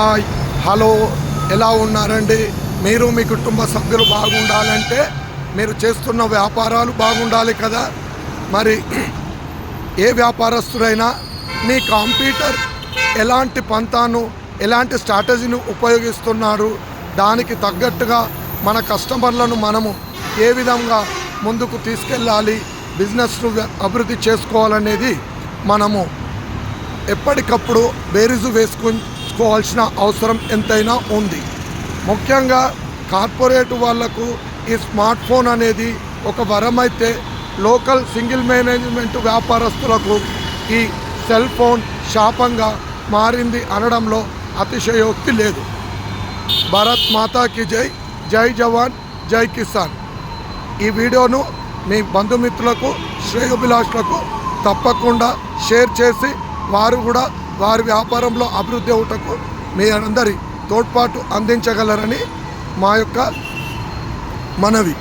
Hi hello ఎలా ఉన్నారండి? మీరు మీ కుటుంబ సభ్యులు బాగుండాలంటే మీరు చేస్తున్న వ్యాపారాలు బాగుండాలి కదా. మరి ఏ వ్యాపారస్తుడైనా మీ కంప్యూటర్ ఎలాంటి పంతాను ఎలాంటి స్ట్రాటజీని ఉపయోగిస్తున్నారు, దానికి తగ్గట్టుగా మన కస్టమర్లను మనము ఏ విధంగా ముందుకు తీసుకెళ్ళాలి, బిజినెస్ను అభివృద్ధి చేసుకోవాలనేది మనము ఎప్పటికప్పుడు బేరీజు వేసుకోవాల్సిన అవసరం ఎంతైనా ఉంది. ముఖ్యంగా కార్పొరేట్ వాళ్లకు ఈ స్మార్ట్ ఫోన్ అనేది ఒక వరం అయితే, లోకల్ సింగిల్ మేనేజ్మెంట్ వ్యాపారస్తులకు ఈ సెల్ ఫోన్ శాపంగా మారింది అనడంలో అతిశయోక్తి లేదు. భారత్ మాతాకి జై, జై జవాన్ జై కిసాన్. ఈ వీడియోను మీ బంధుమిత్రులకు శ్రేయోభిలాషులకు తప్పకుండా షేర్ చేసి వారు కూడా వారి వ్యాపారంలో అభివృద్ధి అవుటకు మీ అందరి తోడ్పాటు అందించగలరని మా యొక్క మనవి.